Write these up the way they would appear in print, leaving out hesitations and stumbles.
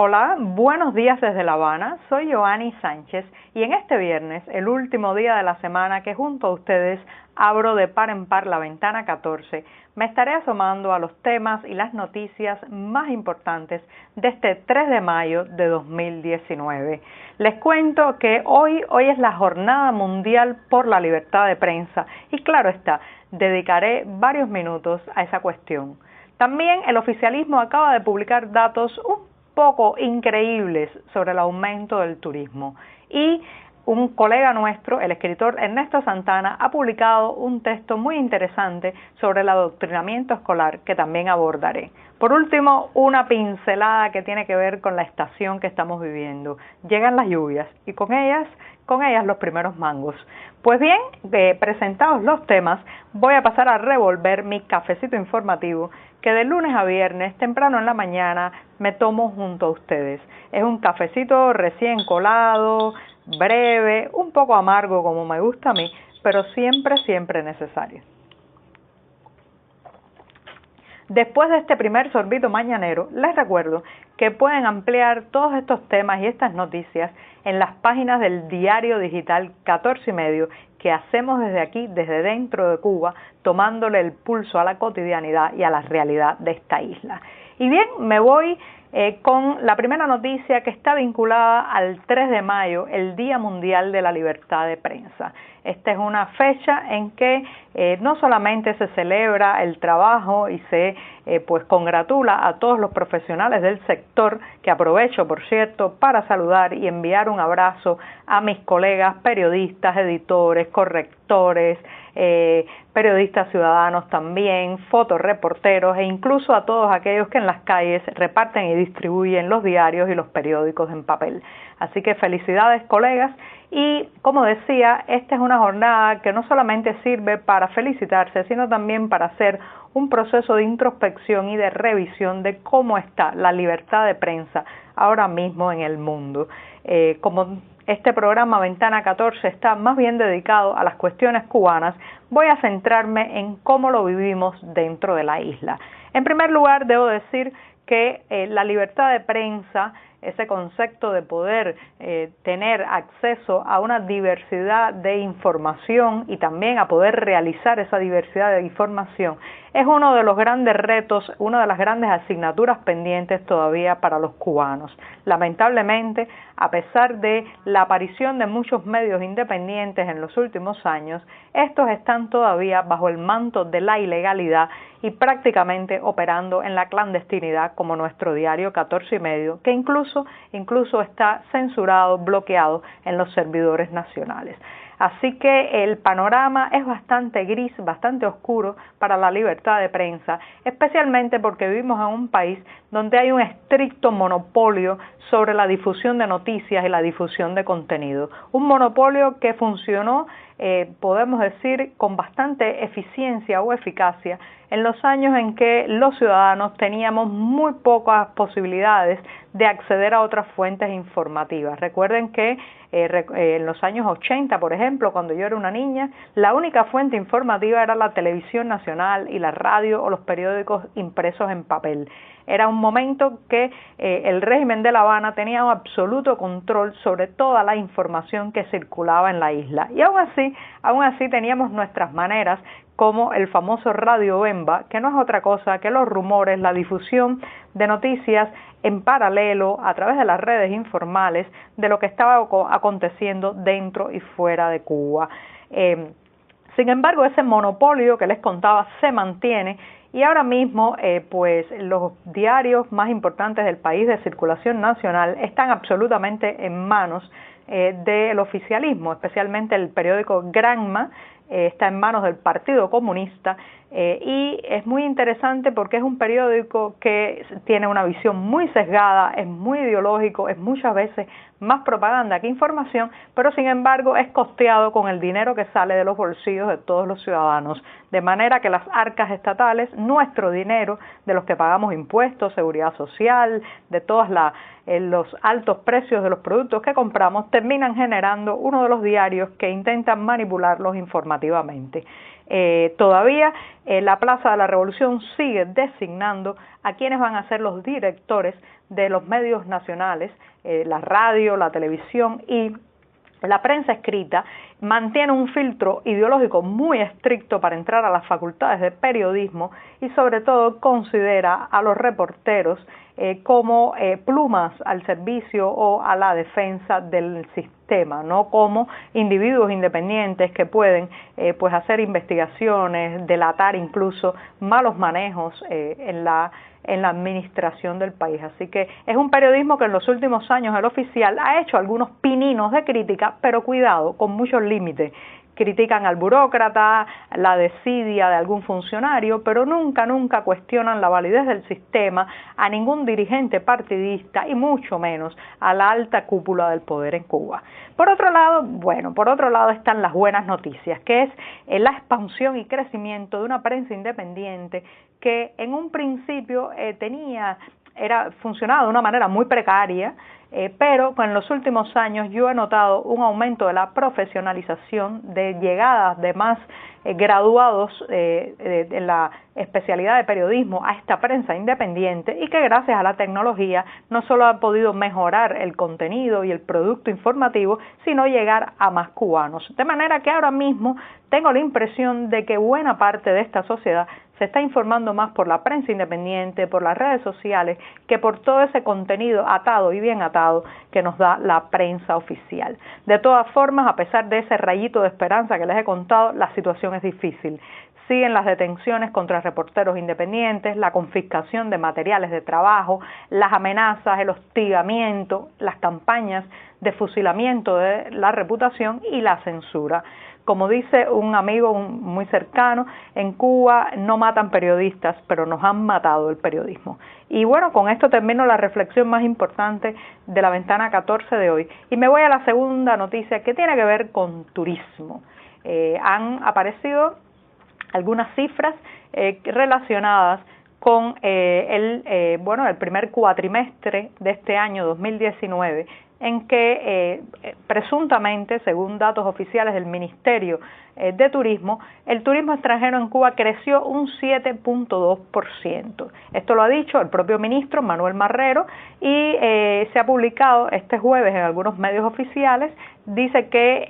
Hola, buenos días desde La Habana, soy Joanny Sánchez y en este viernes, el último día de la semana que junto a ustedes abro de par en par la ventana 14, me estaré asomando a los temas y las noticias más importantes de este 3 de mayo de 2019. Les cuento que hoy es la Jornada Mundial por la Libertad de Prensa y claro está, dedicaré varios minutos a esa cuestión. También el oficialismo acaba de publicar datos un poco increíbles sobre el aumento del turismo y un colega nuestro, el escritor Ernesto Santana, ha publicado un texto muy interesante sobre el adoctrinamiento escolar que también abordaré. Por último, una pincelada que tiene que ver con la estación que estamos viviendo. Llegan las lluvias y con ellas los primeros mangos. Pues bien, presentados los temas, voy a pasar a revolver mi cafecito informativo que de lunes a viernes, temprano en la mañana, me tomo junto a ustedes. Es un cafecito recién colado, breve, un poco amargo como me gusta a mí, pero siempre necesario. Después de este primer sorbito mañanero, les recuerdo que pueden ampliar todos estos temas y estas noticias en las páginas del diario digital 14 y medio que hacemos desde aquí, desde dentro de Cuba, tomándole el pulso a la cotidianidad y a la realidad de esta isla. Y bien, me voy con la primera noticia que está vinculada al 3 de mayo, el Día Mundial de la Libertad de Prensa. Esta es una fecha en que no solamente se celebra el trabajo y se pues congratula a todos los profesionales del sector, que aprovecho por cierto para saludar y enviar un abrazo a mis colegas periodistas, editores, correctores, periodistas ciudadanos también, fotoreporteros e incluso a todos aquellos que en las calles reparten y distribuyen los diarios y los periódicos en papel. Así que felicidades colegas y como decía, esta es una jornada que no solamente sirve para felicitarse, sino también para hacer un proceso de introspección y de revisión de cómo está la libertad de prensa ahora mismo en el mundo. Como este programa Ventana 14 está más bien dedicado a las cuestiones cubanas, voy a centrarme en cómo lo vivimos dentro de la isla. En primer lugar, debo decir que la libertad de prensa, ese concepto de poder tener acceso a una diversidad de información y también a poder realizar esa diversidad de información, es uno de los grandes retos, una de las grandes asignaturas pendientes todavía para los cubanos. Lamentablemente, a pesar de la aparición de muchos medios independientes en los últimos años, estos están todavía bajo el manto de la ilegalidad y prácticamente operando en la clandestinidad como nuestro diario 14 y medio, que incluso está censurado, bloqueado en los servidores nacionales. Así que el panorama es bastante gris, bastante oscuro para la libertad de prensa, especialmente porque vivimos en un país donde hay un estricto monopolio sobre la difusión de noticias y la difusión de contenido. Un monopolio que funcionó, podemos decir, con bastante eficiencia o eficacia en los años en que los ciudadanos teníamos muy pocas posibilidades de acceder a otras fuentes informativas. Recuerden que en los años 80, por ejemplo, cuando yo era una niña, la única fuente informativa era la televisión nacional y la radio o los periódicos impresos en papel. Era un momento que el régimen de La Habana tenía un absoluto control sobre toda la información que circulaba en la isla. Y aún así teníamos nuestras maneras, como el famoso Radio Bemba, que no es otra cosa que los rumores, la difusión de noticias en paralelo a través de las redes informales de lo que estaba aconteciendo dentro y fuera de Cuba. Sin embargo, ese monopolio que les contaba se mantiene y ahora mismo pues los diarios más importantes del país de circulación nacional están absolutamente en manos del oficialismo, especialmente el periódico Granma está en manos del Partido Comunista y es muy interesante porque es un periódico que tiene una visión muy sesgada, es muy ideológico, es muchas veces más propaganda que información, pero sin embargo es costeado con el dinero que sale de los bolsillos de todos los ciudadanos, de manera que las arcas estatales, nuestro dinero, de los que pagamos impuestos, seguridad social, de todos los altos precios de los productos que compramos, terminan generando uno de los diarios que intentan manipularlos informativamente. todavía la Plaza de la Revolución sigue designando a quienes van a ser los directores de los medios nacionales, la radio, la televisión y la prensa escrita. Mantiene un filtro ideológico muy estricto para entrar a las facultades de periodismo y sobre todo considera a los reporteros como plumas al servicio o a la defensa del sistema, no como individuos independientes que pueden pues hacer investigaciones, delatar incluso malos manejos en la administración del país. Así que es un periodismo que en los últimos años el oficial ha hecho algunos pininos de crítica, pero cuidado, con muchos límites. Critican al burócrata, la desidia de algún funcionario, pero nunca cuestionan la validez del sistema, a ningún dirigente partidista y mucho menos a la alta cúpula del poder en Cuba. Por otro lado están las buenas noticias, que es la expansión y crecimiento de una prensa independiente que en un principio funcionaba de una manera muy precaria, pero en los últimos años yo he notado un aumento de la profesionalización, de llegadas de más graduados en la especialidad de periodismo a esta prensa independiente, y que gracias a la tecnología no solo ha podido mejorar el contenido y el producto informativo, sino llegar a más cubanos. De manera que ahora mismo tengo la impresión de que buena parte de esta sociedad se está informando más por la prensa independiente, por las redes sociales, que por todo ese contenido atado y bien atado que nos da la prensa oficial. De todas formas, a pesar de ese rayito de esperanza que les he contado, la situación es difícil. Siguen las detenciones contra reporteros independientes, la confiscación de materiales de trabajo, las amenazas, el hostigamiento, las campañas de fusilamiento de la reputación y la censura. Como dice un amigo muy cercano, en Cuba no matan periodistas, pero nos han matado el periodismo. Y bueno, con esto termino la reflexión más importante de la ventana 14 de hoy. Y me voy a la segunda noticia, que tiene que ver con turismo. Han aparecido algunas cifras relacionadas con el primer cuatrimestre de este año 2019, en que presuntamente, según datos oficiales del Ministerio de Turismo, el turismo extranjero en Cuba creció un 7.2%. Esto lo ha dicho el propio ministro Manuel Marrero y se ha publicado este jueves en algunos medios oficiales. Dice que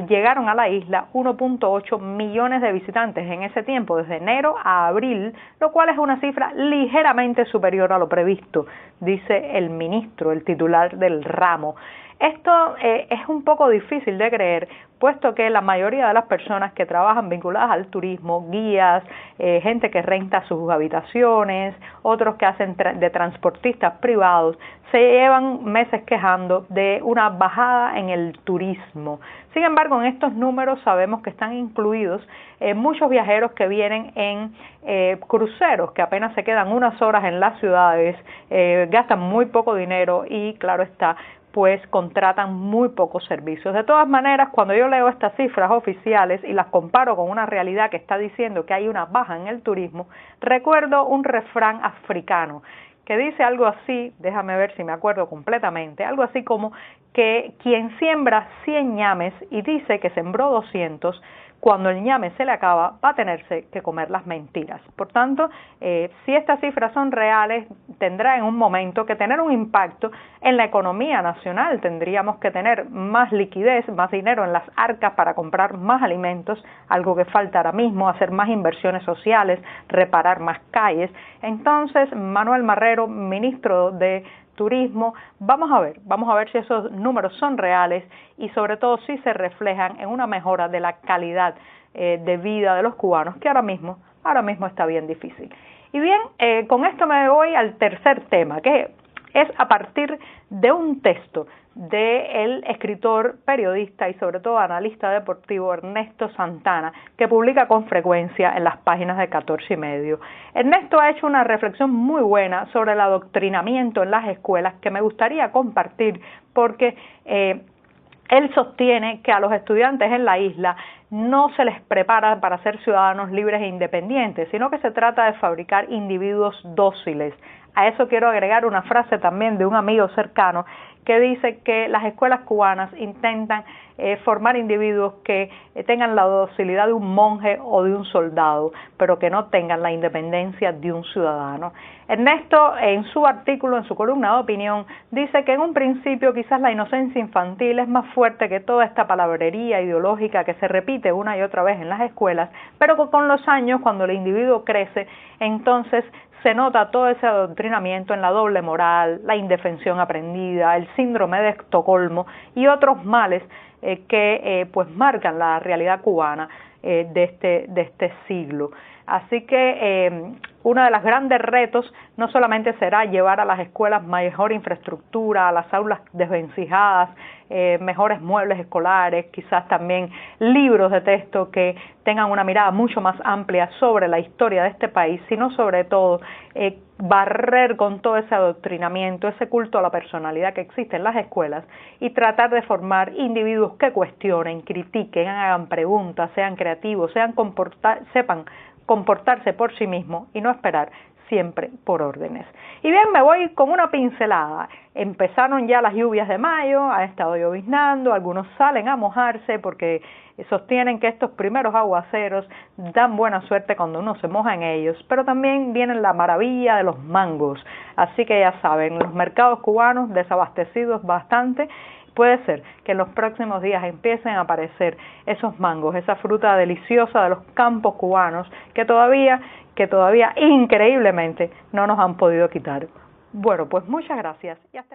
llegaron a la isla 1.8 millones de visitantes en ese tiempo, desde enero a abril, lo cual es una cifra ligeramente superior a lo previsto, dice el ministro, el titular del ramo. Esto es un poco difícil de creer, puesto que la mayoría de las personas que trabajan vinculadas al turismo, guías, gente que renta sus habitaciones, otros que hacen de transportistas privados, se llevan meses quejando de una bajada en el turismo. Sin embargo, en estos números sabemos que están incluidos muchos viajeros que vienen en cruceros, que apenas se quedan unas horas en las ciudades, gastan muy poco dinero y, claro está, pues contratan muy pocos servicios. De todas maneras, cuando yo leo estas cifras oficiales y las comparo con una realidad que está diciendo que hay una baja en el turismo, recuerdo un refrán africano que dice algo así, déjame ver si me acuerdo completamente, algo así como que quien siembra 100 ñames y dice que sembró 200, cuando el ñame se le acaba, va a tenerse que comer las mentiras. Por tanto, si estas cifras son reales, tendrá en un momento que tener un impacto en la economía nacional. Tendríamos que tener más liquidez, más dinero en las arcas para comprar más alimentos, algo que falta ahora mismo, hacer más inversiones sociales, reparar más calles. Entonces, Manuel Marrero, ministro de Turismo, vamos a ver si esos números son reales y sobre todo si se reflejan en una mejora de la calidad de vida de los cubanos, que ahora mismo está bien difícil. Y bien, con esto me voy al tercer tema, que es a partir de un texto del escritor, periodista y sobre todo analista deportivo Ernesto Santana, que publica con frecuencia en las páginas de 14 y medio. Ernesto ha hecho una reflexión muy buena sobre el adoctrinamiento en las escuelas que me gustaría compartir porque él sostiene que a los estudiantes en la isla no se les prepara para ser ciudadanos libres e independientes, sino que se trata de fabricar individuos dóciles, A eso quiero agregar una frase también de un amigo cercano que dice que las escuelas cubanas intentan formar individuos que tengan la docilidad de un monje o de un soldado, pero que no tengan la independencia de un ciudadano. Ernesto, en su artículo, en su columna de opinión, dice que en un principio quizás la inocencia infantil es más fuerte que toda esta palabrería ideológica que se repite una y otra vez en las escuelas, pero que con los años, cuando el individuo crece, entonces se nota todo ese adoctrinamiento en la doble moral, la indefensión aprendida, el síndrome de Estocolmo y otros males que pues marcan la realidad cubana de este siglo. Así que uno de los grandes retos no solamente será llevar a las escuelas mejor infraestructura, a las aulas desvencijadas, mejores muebles escolares, quizás también libros de texto que tengan una mirada mucho más amplia sobre la historia de este país, sino sobre todo barrer con todo ese adoctrinamiento, ese culto a la personalidad que existe en las escuelas y tratar de formar individuos que cuestionen, critiquen, hagan preguntas, sean creativos, sepan comportarse por sí mismos y no esperar siempre por órdenes. Y bien, me voy con una pincelada. Empezaron ya las lluvias de mayo, ha estado lloviznando, algunos salen a mojarse porque sostienen que estos primeros aguaceros dan buena suerte cuando uno se moja en ellos, pero también viene la maravilla de los mangos. Así que ya saben, los mercados cubanos desabastecidos bastante. Puede ser que en los próximos días empiecen a aparecer esos mangos, esa fruta deliciosa de los campos cubanos que todavía increíblemente no nos han podido quitar. Bueno, pues muchas gracias y hasta